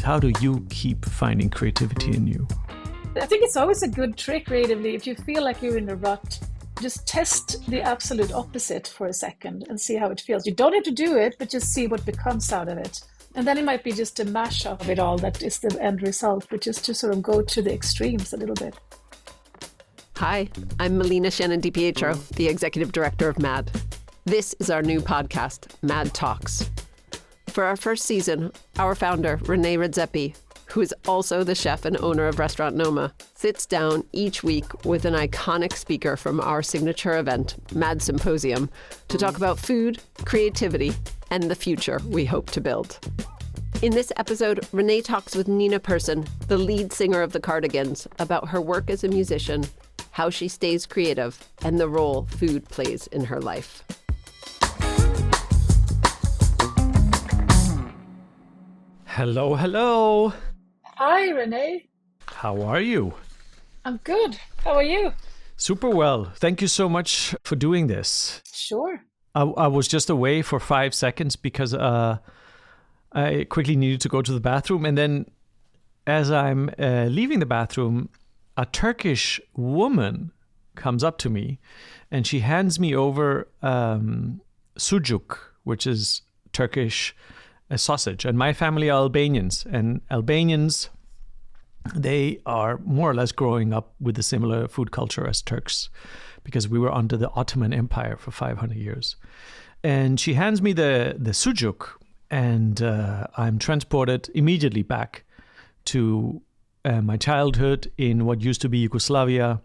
How do you keep finding creativity in you? I think it's always a good trick creatively. If you feel like you're in a rut, just test the absolute opposite for a second and see how it feels. You don't have to do it, but just see what becomes out of it. And then it might be just a mashup of it all that is the end result, which is to sort of go to the extremes a little bit. Hi, I'm Melina Shannon DiPietro, the executive director of MAD. This is our new podcast, MAD Talks. For our first season, our founder, Redzepi, who is also the chef and owner of Restaurant Noma, sits down each week with an iconic speaker from our signature event, MAD Symposium, to talk about food, creativity, and the future we hope to build. In this episode, Renee talks with Nina Persson, the lead singer of the Cardigans, about her work as a musician, how she stays creative, and the role food plays in her life. Hello, hello. Hi, Renee. How are you? I'm good. How are you? Super well. Thank you so much for doing this. Sure. I was just away for 5 seconds because I quickly needed to go to the bathroom. And then as I'm leaving the bathroom, a Turkish woman comes up to me and she hands me over sucuk, which is Turkish sausage. And my family are Albanians. And Albanians, they are more or less growing up with a similar food culture as Turks because we were under the Ottoman Empire for 500 years. And she hands me the sucuk and I'm transported immediately back to my childhood in what used to be Yugoslavia,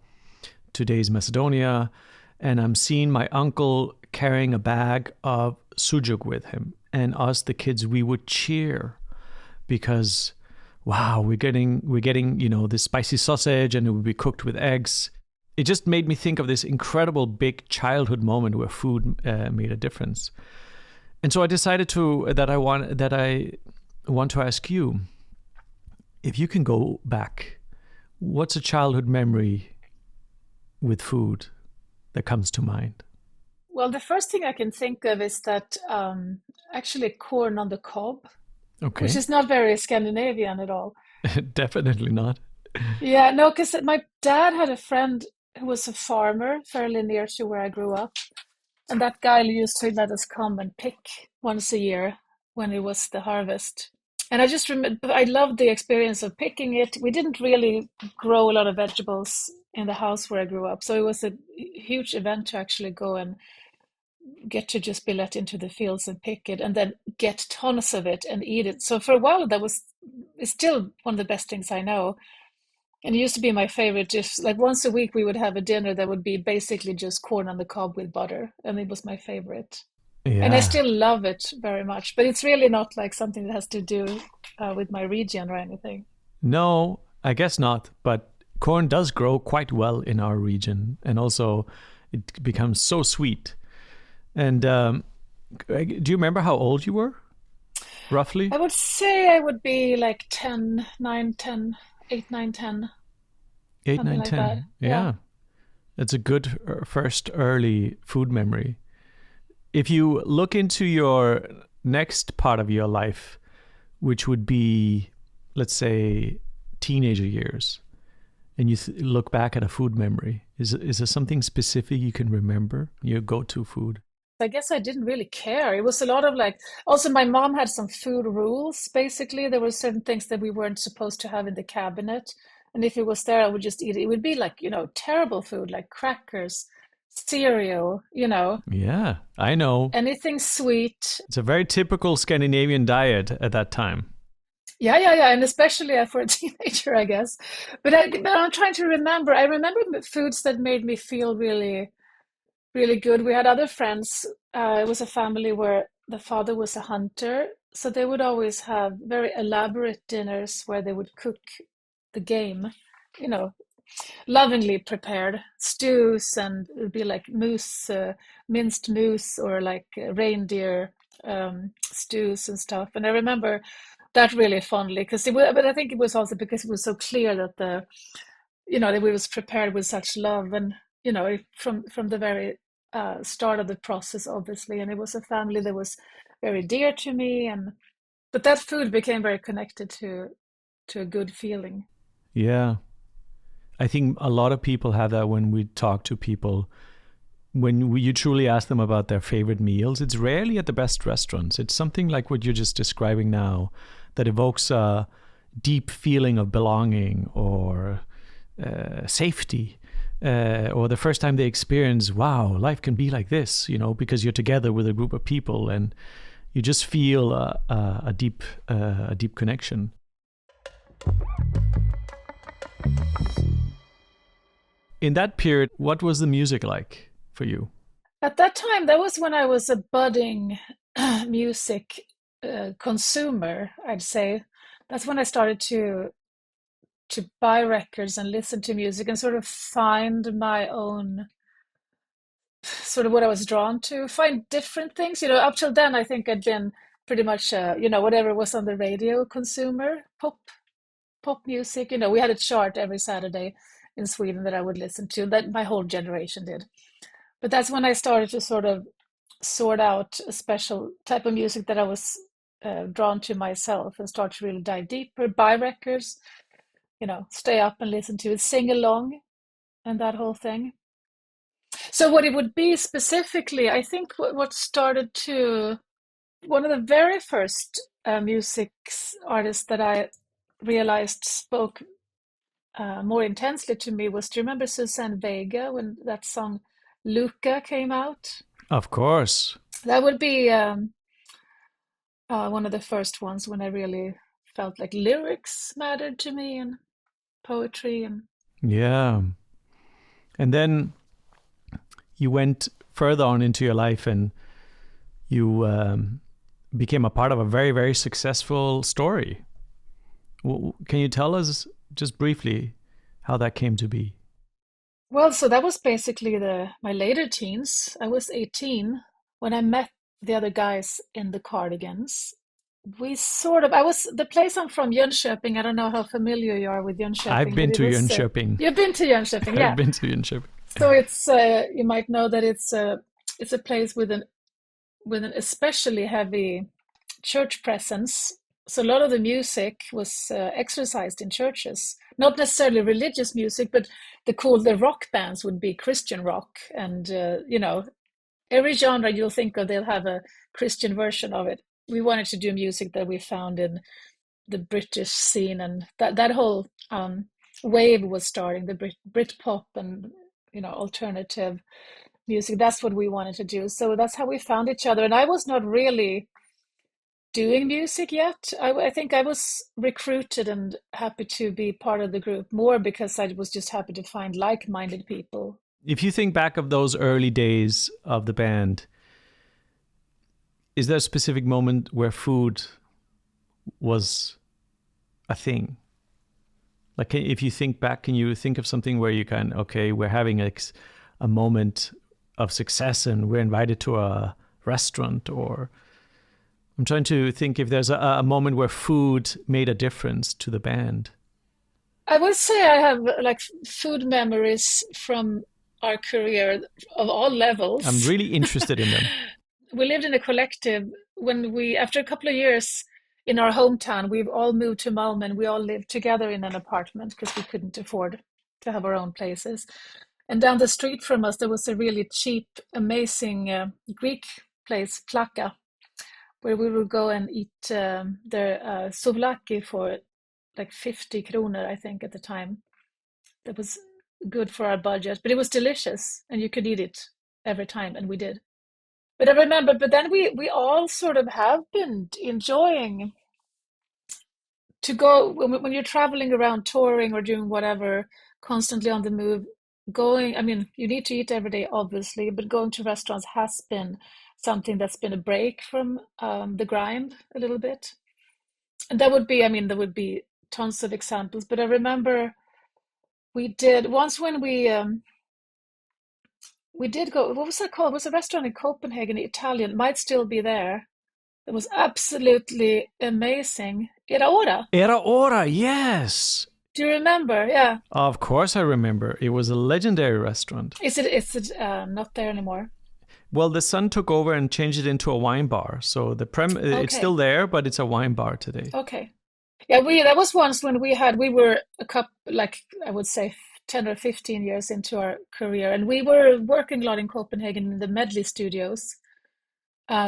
today's Macedonia, and I'm seeing my uncle carrying a bag of sucuk with him. And us, the kids, we would cheer because, wow, we're getting, this spicy sausage and it would be cooked with eggs. It just made me think of this incredible big childhood moment where food made a difference. And so I decided that I want to ask you, if you can go back, what's a childhood memory with food that comes to mind? Well, the first thing I can think of is that actually corn on the cob, Okay. which is not very Scandinavian at all. Definitely not. Yeah, no, because my dad had a friend who was a farmer fairly near to where I grew up. And that guy used to let us come and pick once a year when it was the harvest. And I just remember, I loved the experience of picking it. We didn't really grow a lot of vegetables in the house where I grew up. So it was a huge event to actually go and get to just be let into the fields and pick it and then get tons of it and eat it. So for a while, it's still one of the best things I know. And it used to be my favorite. Just like once a week, we would have a dinner that would be basically just corn on the cob with butter. And it was my favorite. Yeah. And I still love it very much. But it's really not like something that has to do with my region or anything. No, I guess not. But corn does grow quite well in our region. And also it becomes so sweet. And do you remember how old you were, roughly? I would say I would be like 10, 9, 10. 8, 9, 10. 8, 9, like 10. That. Yeah. That's a good first early food memory. If you look into your next part of your life, which would be, let's say, teenager years, and you look back at a food memory, is there something specific you can remember, your go-to food? I guess I didn't really care. It was a lot of also my mom had some food rules, basically. There were certain things that we weren't supposed to have in the cabinet. And if it was there, I would just eat it. It would be terrible food, like crackers, cereal, Yeah, I know. Anything sweet. It's a very typical Scandinavian diet at that time. Yeah. And especially for a teenager, I guess. But I'm trying to remember. I remember foods that made me feel really really good. We had other friends. It was a family where the father was a hunter. So they would always have very elaborate dinners where they would cook the game, lovingly prepared stews, and it would be like moose, minced moose, or like reindeer stews and stuff. And I remember that really fondly but I think it was also because it was so clear that that it was prepared with such love and from the very start of the process, obviously. And it was a family that was very dear to me, and But that food became very connected to a good feeling. Yeah. I think a lot of people have that when we talk to people. When you truly ask them about their favorite meals, it's rarely at the best restaurants. It's something like what you're just describing now that evokes a deep feeling of belonging or safety. Or the first time they experience, wow, life can be like this, because you're together with a group of people and you just feel a deep connection. In that period, what was the music like for you? At that time, that was when I was a budding music consumer, I'd say. That's when I started to buy records and listen to music and sort of find my own, sort of what I was drawn to, find different things. Up till then, I think I'd been pretty much, whatever was on the radio consumer, pop music. We had a chart every Saturday in Sweden that I would listen to, that my whole generation did. But that's when I started to sort of sort out a special type of music that I was drawn to myself and start to really dive deeper, buy records, stay up and listen to it, sing along, and that whole thing. So what it would be specifically, I think what started to, one of the very first music artists that I realized spoke more intensely to me was, do you remember Susanne Vega when that song Luca came out? Of course. That would be one of the first ones when I really felt like lyrics mattered to me and poetry. Yeah. And then you went further on into your life and you became a part of a very, very successful story. Can you tell us just briefly how that came to be? Well, so that was basically my later teens. I was 18 when I met the other guys in the Cardigans. The place I'm from, Jönköping. I don't know how familiar you are with Jönköping. I've been to Jönköping. You've been to Jönköping, yeah. I've been to Jönköping. So it's you might know that it's a place with an especially heavy church presence. So a lot of the music was exercised in churches, not necessarily religious music, but the rock bands would be Christian rock, and every genre you'll think of, they'll have a Christian version of it. We wanted to do music that we found in the British scene, and that whole wave was starting, the Britpop and alternative music. That's what we wanted to do. So that's how we found each other. And I was not really doing music yet. I think I was recruited and happy to be part of the group more because I was just happy to find like-minded people. If you think back of those early days of the band, is there a specific moment where food was a thing? Like, if you think back, can you think of something where you we're having a moment of success and we're invited to a restaurant? Or I'm trying to think if there's a moment where food made a difference to the band. I would say I have food memories from our career of all levels. I'm really interested in them. We lived in a collective after a couple of years in our hometown, we've all moved to Malmö and we all lived together in an apartment because we couldn't afford to have our own places. And down the street from us, there was a really cheap, amazing Greek place, Klaka, where we would go and eat their souvlaki for 50 kronor, I think, at the time. That was good for our budget, but it was delicious and you could eat it every time, and we did. But I remember, then we all sort of have been enjoying to go, when you're traveling around touring or doing whatever, constantly on the move, you need to eat every day, obviously, but going to restaurants has been something that's been a break from the grind a little bit. And there would be tons of examples, but I remember we did once when we did go, what was that called? It was a restaurant in Copenhagen, Italian, might still be there. It was absolutely amazing. Era Ora. Era Ora, yes. Do you remember? Yeah. Of course I remember. It was a legendary restaurant. Is it not there anymore? Well, the son took over and changed it into a wine bar. So it's still there, but it's a wine bar today. Okay. Yeah, that was once when we were a couple, like I would say 10 or 15 years into our career, and we were working a lot in Copenhagen in the Medley studios,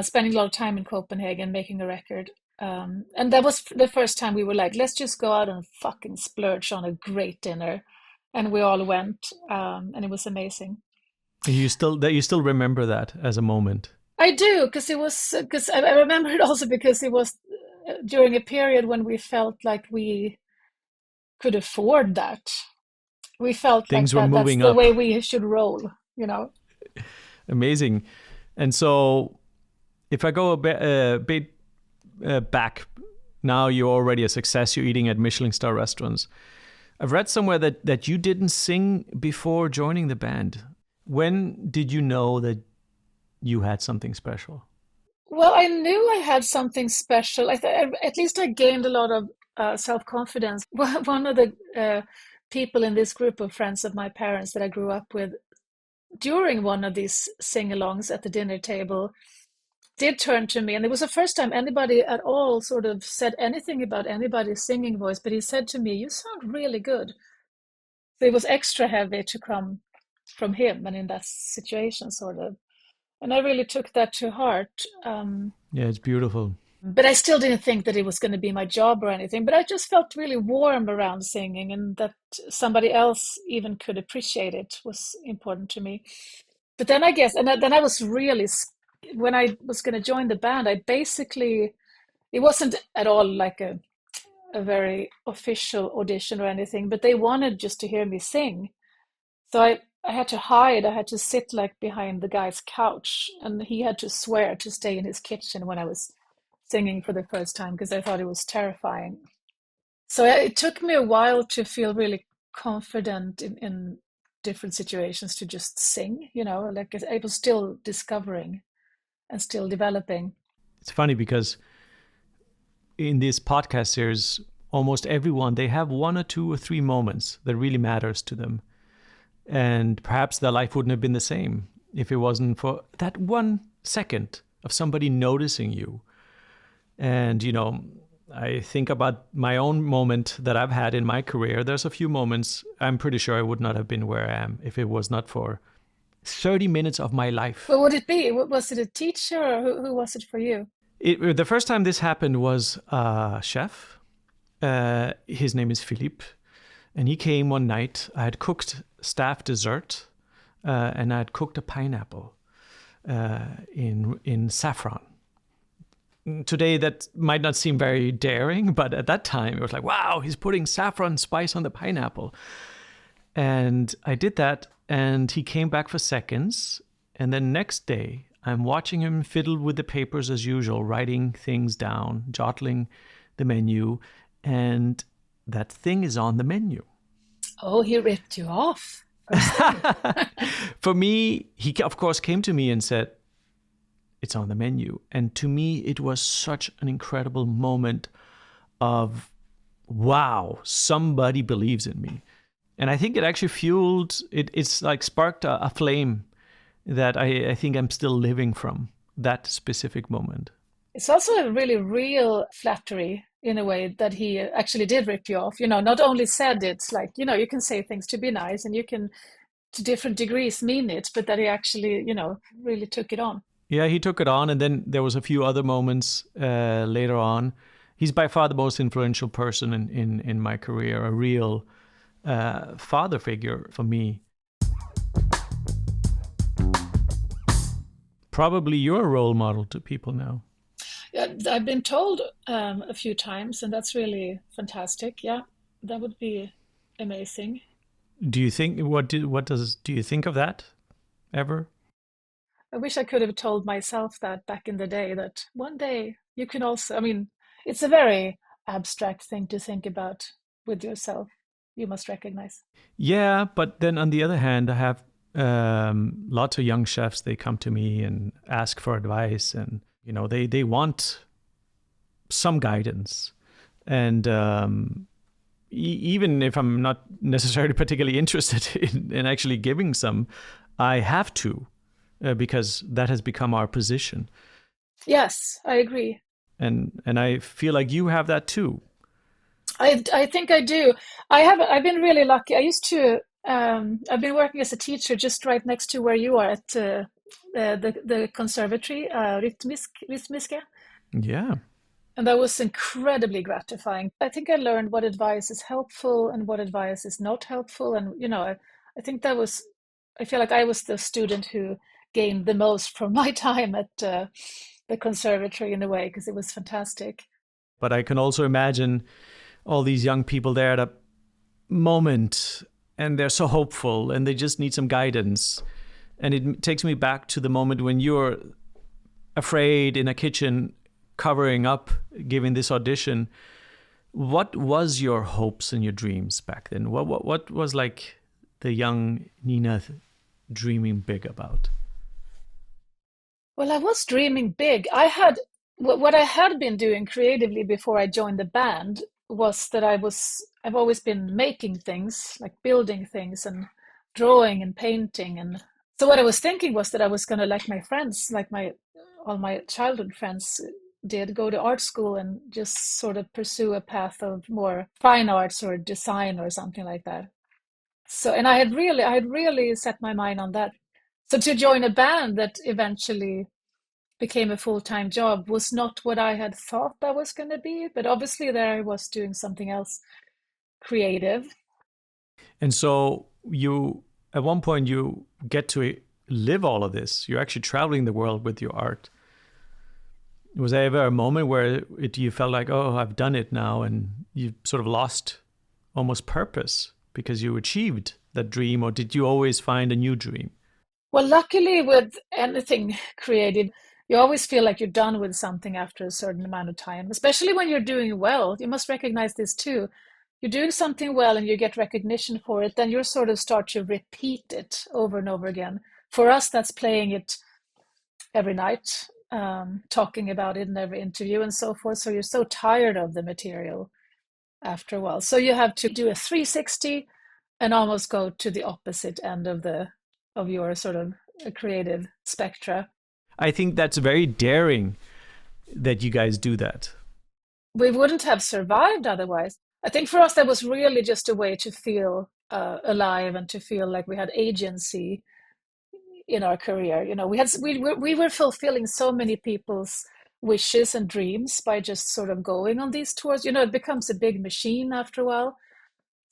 spending a lot of time in Copenhagen making a record. And that was the first time we were like, let's just go out and fucking splurge on a great dinner. And we all went, and it was amazing. And you still remember that as a moment? I do, because I remember it also because it was during a period when we felt like we could afford that. We felt things like were moving that's the up. way we should roll, you know. Amazing. And so if I go a bit back, now you're already a success. You're eating at Michelin star restaurants. I've read somewhere that you didn't sing before joining the band. When did you know that you had something special? Well, I knew I had something special. At least I gained a lot of self-confidence. One of the people in this group of friends of my parents that I grew up with, during one of these sing-alongs at the dinner table, did turn to me, and it was the first time anybody at all sort of said anything about anybody's singing voice, but he said to me, "You sound really good." So it was extra heavy to come from him and in that situation, sort of. And I really took that to heart. Yeah, it's beautiful. But I still didn't think that it was going to be my job or anything. But I just felt really warm around singing, and that somebody else even could appreciate it was important to me. But then I guess, then I was really, when I was going to join the band, it wasn't at all like a very official audition or anything, but they wanted just to hear me sing. So I had to hide. I had to sit like behind the guy's couch, and he had to swear to stay in his kitchen when I was singing for the first time because I thought it was terrifying. So it took me a while to feel really confident in different situations to just sing, you know, like I was still discovering and still developing. It's funny because in this podcast series, almost everyone, they have 1 or 2 or 3 moments that really matters to them. And perhaps their life wouldn't have been the same if it wasn't for that 1 second of somebody noticing you. And, you know, I think about my own moment that I've had in my career. There's a few moments I'm pretty sure I would not have been where I am if it was not for 30 minutes of my life. What would it be? Was it a teacher, or who was it for you? The first time this happened was a chef. His name is Philippe. And he came one night. I had cooked staff dessert, and I had cooked a pineapple in saffron. Today, that might not seem very daring, but at that time, it was like, wow, he's putting saffron spice on the pineapple. And I did that, and he came back for seconds. And then next day, I'm watching him fiddle with the papers as usual, writing things down, jotting the menu, and that thing is on the menu. Oh, he ripped you off. For me, he of course came to me and said, it's on the menu. And to me, it was such an incredible moment of, wow, somebody believes in me. And I think it actually fueled, it's like sparked a flame that I think I'm still living from, that specific moment. It's also a really real flattery in a way that he actually did rip you off. You know, not only said it, like, you know, you can say things to be nice and you can, to different degrees, mean it, but that he actually, you know, really took it on. Yeah, he took it on. And then there was a few other moments later on. He's by far the most influential person in my career, a real father figure for me. Probably you're a role model to people now. Yeah, I've been told a few times, and that's really fantastic. Yeah, that would be amazing. Do you think do you think of that ever? I wish I could have told myself that back in the day, that one day you can also, I mean, it's a very abstract thing to think about with yourself, you must recognize. Yeah, but then on the other hand, I have lots of young chefs. They come to me and ask for advice, and you know they want some guidance. And even if I'm not necessarily particularly interested in actually giving some, I have to, because that has become our position. Yes, I agree. And I feel like you have that too. I think I do. I've been really lucky. I used to I've been working as a teacher just right next to where you are at the conservatory, Rytmiska. Yeah. And that was incredibly gratifying. I think I learned what advice is helpful and what advice is not helpful. And, I think I feel like I was the student who gained the most from my time at the conservatory in a way, because it was fantastic. But I can also imagine all these young people there at a moment, and they're so hopeful and they just need some guidance. And it takes me back to the moment when you're afraid in a kitchen, covering up, giving this audition. What was your hopes and your dreams back then? What was like the young Nina dreaming big about? Well, I was dreaming big. What I had been doing creatively before I joined the band was that I've always been making things, like building things and drawing and painting. And so what I was thinking was that I was going to, like my friends, all my childhood friends did, go to art school and just sort of pursue a path of more fine arts or design or something like that. So, and I had really set my mind on that. So to join a band that eventually became a full-time job was not what I had thought that was going to be, but obviously there I was doing something else creative. And so you, at one point, you get to live all of this. You're actually traveling the world with your art. Was there ever a moment where you felt like, oh, I've done it now, and you sort of lost almost purpose because you achieved that dream, or did you always find a new dream? Well, luckily with anything creative, you always feel like you're done with something after a certain amount of time, especially when you're doing well. You must recognize this too. You're doing something well and you get recognition for it, then you sort of start to repeat it over and over again. For us, that's playing it every night, talking about it in every interview and so forth. So you're so tired of the material after a while. So you have to do a 360 and almost go to the opposite end of your sort of creative spectra. I think that's very daring that you guys do that. We wouldn't have survived otherwise. I think for us, that was really just a way to feel alive and to feel like we had agency in our career. We were fulfilling so many people's wishes and dreams by just sort of going on these tours. It becomes a big machine after a while.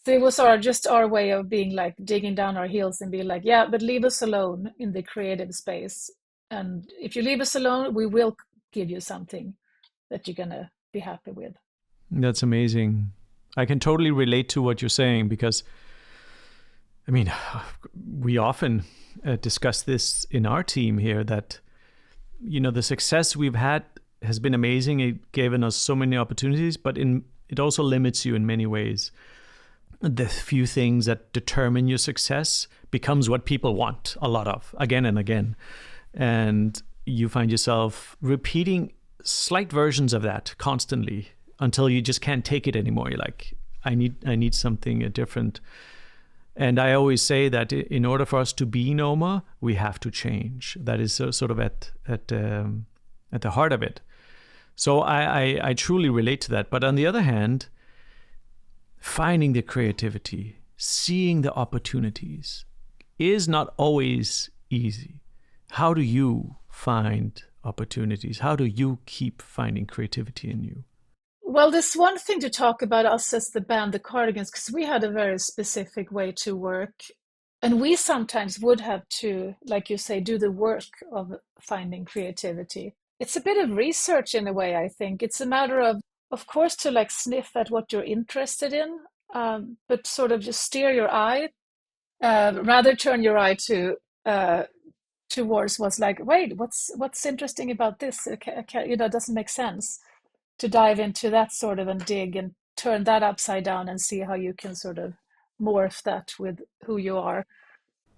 So it was just our way of being like digging down our heels and being like, yeah, but leave us alone in the creative space. And if you leave us alone, we will give you something that you're going to be happy with. That's amazing. I can totally relate to what you're saying because, I mean, we often discuss this in our team here that, the success we've had has been amazing. It given us so many opportunities, but it also limits you in many ways. The few things that determine your success becomes what people want a lot of again and again. And you find yourself repeating slight versions of that constantly until you just can't take it anymore. You're like, I need something different. And I always say that in order for us to be Noma, we have to change. That is sort of at the heart of it. So I truly relate to that. But on the other hand, finding the creativity, seeing the opportunities is not always easy. How do you find opportunities? How do you keep finding creativity in you? Well, there's one thing to talk about us as the band, the Cardigans, because we had a very specific way to work. And we sometimes would have to, like you say, do the work of finding creativity. It's a bit of research in a way, I think. It's a matter of course, to like sniff at what you're interested in, but sort of just steer your eye, rather turn your eye towards what's like, wait, what's interesting about this? It doesn't make sense to dive into that sort of and dig and turn that upside down and see how you can sort of morph that with who you are.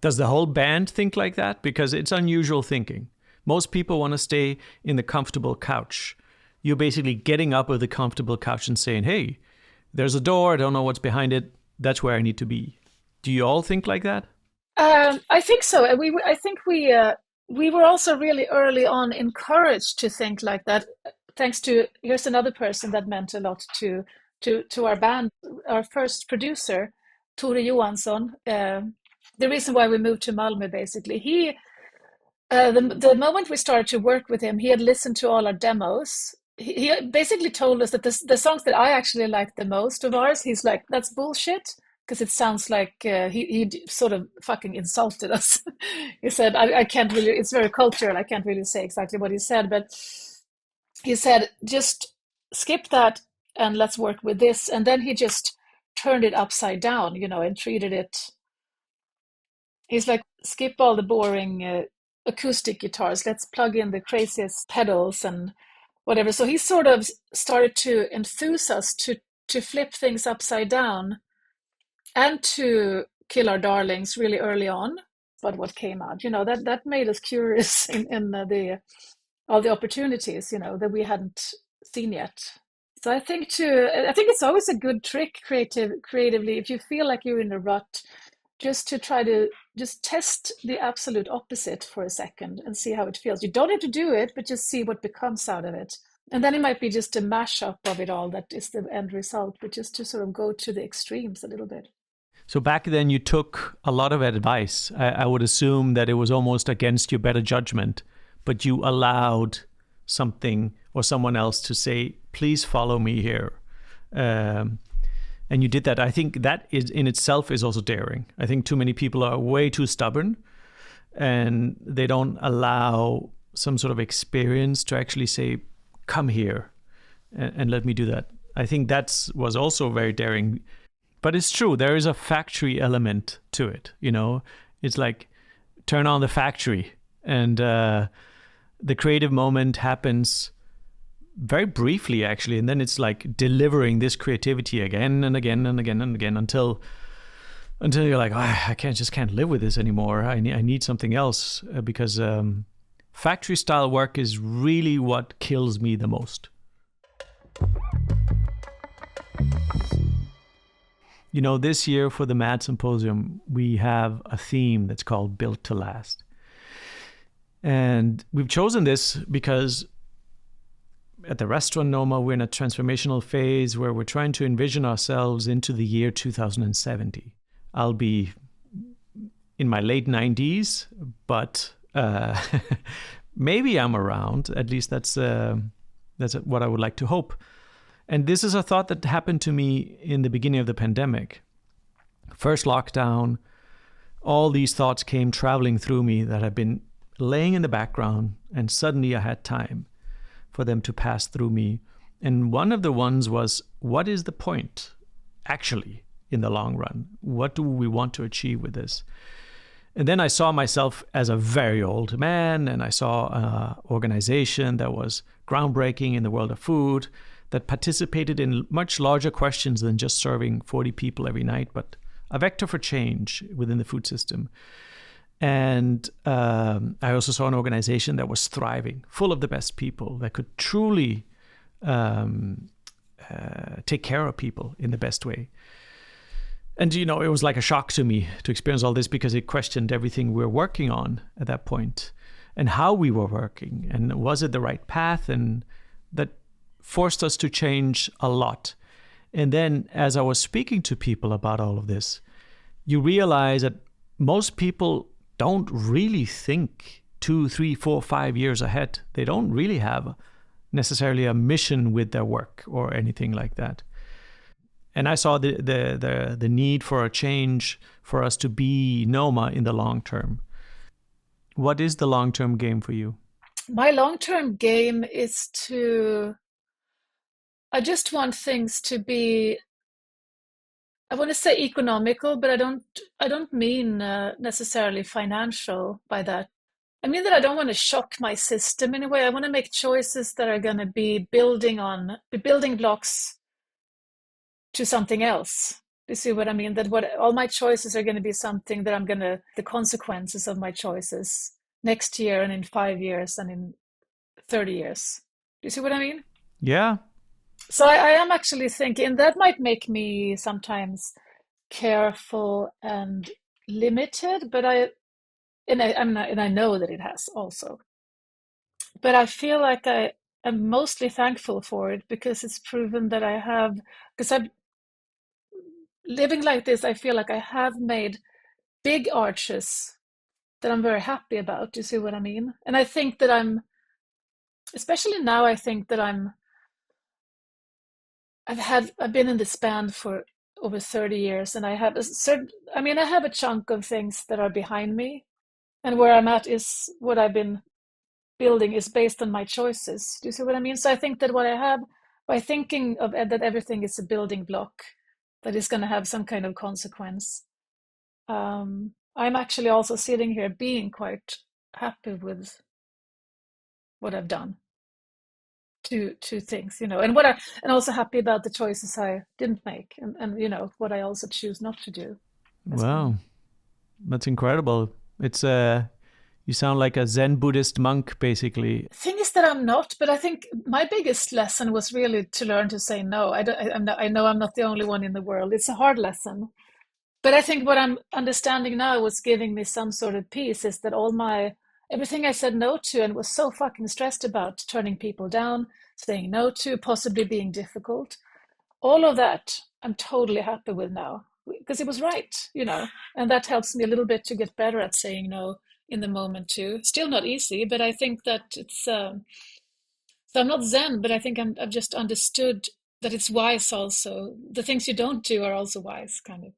Does the whole band think like that? Because it's unusual thinking. Most people want to stay in the comfortable couch. You're basically getting up with the comfortable couch and saying, hey, there's a door, I don't know what's behind it, that's where I need to be. Do you all think like that? I think so. I think we we were also really early on encouraged to think like that. Thanks to, here's another person that meant a lot to our band, our first producer, Tore Johansson. The reason why we moved to Malmö, basically, the moment we started to work with him, he had listened to all our demos. He basically told us that the songs that I actually liked the most of ours, he's like, that's bullshit, because it sounds like he sort of fucking insulted us. He said, I can't really, it's very cultural, I can't really say exactly what he said, but he said, just skip that and let's work with this. And then he just turned it upside down, and treated it. He's like, skip all the boring acoustic guitars. Let's plug in the craziest pedals and whatever. So he sort of started to enthuse us to flip things upside down and to kill our darlings really early on. But what came out, that made us curious in all the opportunities, that we hadn't seen yet. So I think it's always a good trick creatively, if you feel like you're in a rut, just to try to just test the absolute opposite for a second and see how it feels. You don't have to do it, but just see what becomes out of it. And then it might be just a mashup of it all that is the end result, but just to sort of go to the extremes a little bit. So back then you took a lot of advice. I would assume that it was almost against your better judgment, but you allowed something or someone else to say, please follow me here. And you did that. I think that is in itself is also daring. I think too many people are way too stubborn and they don't allow some sort of experience to actually say, come here and let me do that. I think that was also very daring. But it's true, there is a factory element to it. It's like, turn on the factory and the creative moment happens very briefly, actually, and then it's like delivering this creativity again and again and again and again until you're like, I can't live with this anymore. I need something else, because factory style work is really what kills me the most. This year for the MAD Symposium, we have a theme that's called Built to Last. And we've chosen this because at the Restaurant Noma, we're in a transformational phase where we're trying to envision ourselves into the year 2070. I'll be in my late 90s, but maybe I'm around. At least that's what I would like to hope. And this is a thought that happened to me in the beginning of the pandemic. First lockdown, all these thoughts came traveling through me that had been laying in the background, and suddenly I had time for them to pass through me. And one of the ones was, what is the point actually in the long run? What do we want to achieve with this? And then I saw myself as a very old man, and I saw an organization that was groundbreaking in the world of food, that participated in much larger questions than just serving 40 people every night, but a vector for change within the food system. And I also saw an organization that was thriving, full of the best people, that could truly take care of people in the best way. And, it was like a shock to me to experience all this, because it questioned everything we were working on at that point and how we were working. And was it the right path? And that forced us to change a lot. And then as I was speaking to people about all of this, you realize that most people don't really think 2, 3, 4, 5 years ahead. They don't really have necessarily a mission with their work or anything like that. And I saw the need for a change for us to be Noma in the long term. What is the long-term game for you? My long-term game is I just want things to be, I want to say economical, but I don't mean necessarily financial by that. I mean that I don't want to shock my system in a way. I want to make choices that are going to be building blocks to something else. You see what I mean? That all my choices are going to be something that the consequences of my choices next year and in 5 years and in 30 years. Do you see what I mean? Yeah. So I am actually thinking that might make me sometimes careful and limited, but and I know that it has also. But I feel like I am mostly thankful for it because it's proven that I have, because I'm living like this, I feel like I have made big arches that I'm very happy about. Do you see what I mean? And I think that especially now, I think that I've been in this band for over 30 years, and I have I have a chunk of things that are behind me, and where I'm at is what I've been building is based on my choices. Do you see what I mean? So I think that what I have, by thinking of that everything is a building block that is going to have some kind of consequence, I'm actually also sitting here being quite happy with what I've done. Two things, and also happy about the choices I didn't make, and what I also choose not to do as well. Wow, that's incredible. It's you sound like a Zen Buddhist monk, basically. The thing is that I'm not, but I think my biggest lesson was really to learn to say no. I know I'm not the only one in the world. It's a hard lesson, but I think what I'm understanding now, what's giving me some sort of peace, is that everything I said no to and was so fucking stressed about, turning people down, saying no to, possibly being difficult, all of that I'm totally happy with now because it was right, and that helps me a little bit to get better at saying no in the moment too. Still not easy, but I think that it's so I'm not Zen, but I think I've just understood that it's wise also. The things you don't do are also wise, kind of.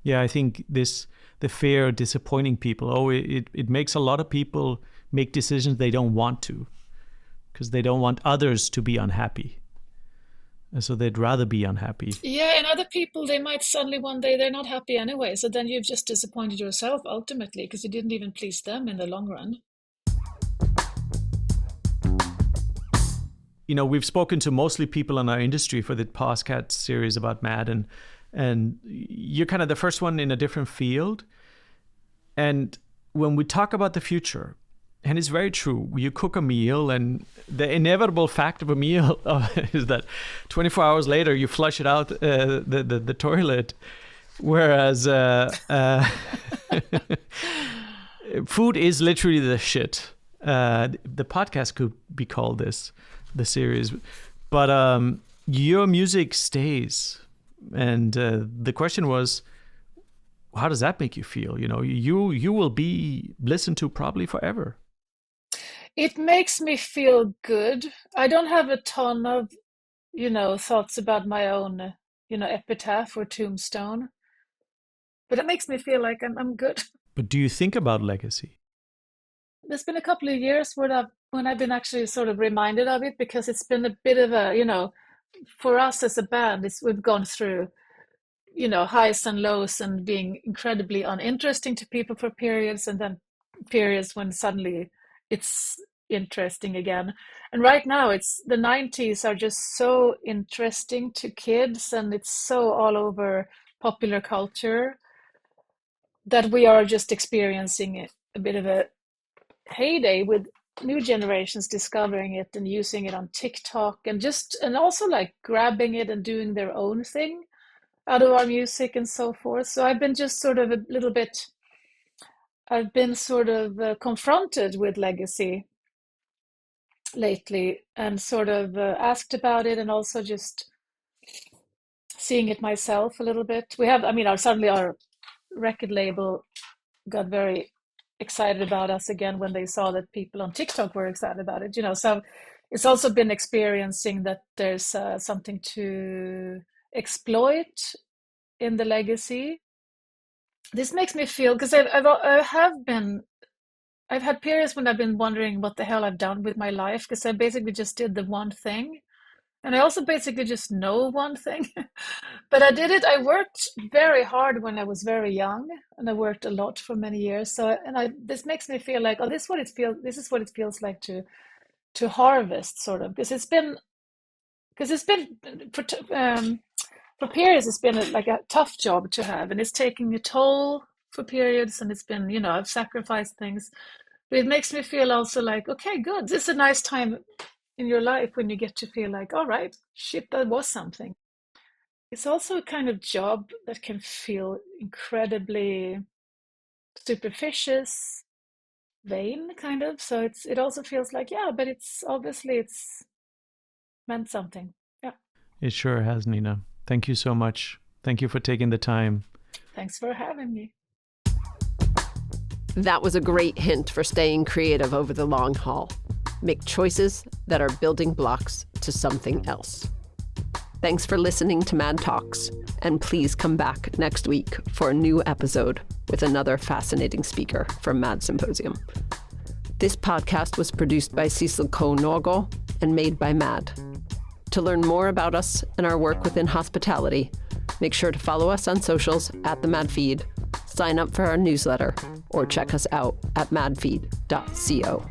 Yeah, I think the fear of disappointing people. Oh, it makes a lot of people make decisions they don't want to, because they don't want others to be unhappy. And so they'd rather be unhappy. Yeah, and other people, they might suddenly one day they're not happy anyway. So then you've just disappointed yourself ultimately because you didn't even please them in the long run. We've spoken to mostly people in our industry for the podcast series about Mad, and you're kind of the first one in a different field. And when we talk about the future, and it's very true, you cook a meal, and the inevitable fact of a meal is that 24 hours later you flush it out the toilet. Whereas food is literally the shit. The podcast could be called this, the series, but your music stays. And the question was, how does that make you feel? You will be listened to probably forever. It makes me feel good. I don't have a ton of, thoughts about my own, epitaph or tombstone, but it makes me feel like I'm good. But do you think about legacy? There's been a couple of years when I've been actually sort of reminded of it, because it's been a bit of a, for us as a band, we've gone through, highs and lows, and being incredibly uninteresting to people for periods, and then periods when suddenly it's interesting again. And right now the 90s are just so interesting to kids, and it's so all over popular culture that we are just experiencing a bit of a heyday with new generations discovering it and using it on TikTok, and also like grabbing it and doing their own thing out of our music and so forth. So I've been just sort of confronted with legacy lately, and sort of asked about it, and also just seeing it myself a little bit. Suddenly our record label got very excited about us again when they saw that people on TikTok were excited about it, so it's also been experiencing that there's something to exploit in the legacy. This makes me feel, because I've had periods when I've been wondering what the hell I've done with my life, because I basically just did the one thing. And I also basically just know one thing. But I worked very hard when I was very young, and I worked a lot for many years. So, this makes me feel like, this is what it feels like to harvest, sort of, because it's been for periods, it's been like a tough job to have, and it's taking a toll for periods, and it's been, I've sacrificed things. But it makes me feel also like, okay, good. This is a nice time in your life when you get to feel like, all right, shit, that was something. It's also a kind of job that can feel incredibly superficial vain, kind of. So it also feels like, yeah, but it's obviously it's meant something. Yeah. It sure has, Nina. Thank you so much. Thank you for taking the time. Thanks for having me. That was a great hint for staying creative over the long haul. Make choices that are building blocks to something else. Thanks for listening to Mad Talks, and please come back next week for a new episode with another fascinating speaker from Mad Symposium. This podcast was produced by Cecil Ko-Norgård and made by Mad. To learn more about us and our work within hospitality, make sure to follow us on socials at the Mad Feed, sign up for our newsletter, or check us out at madfeed.co.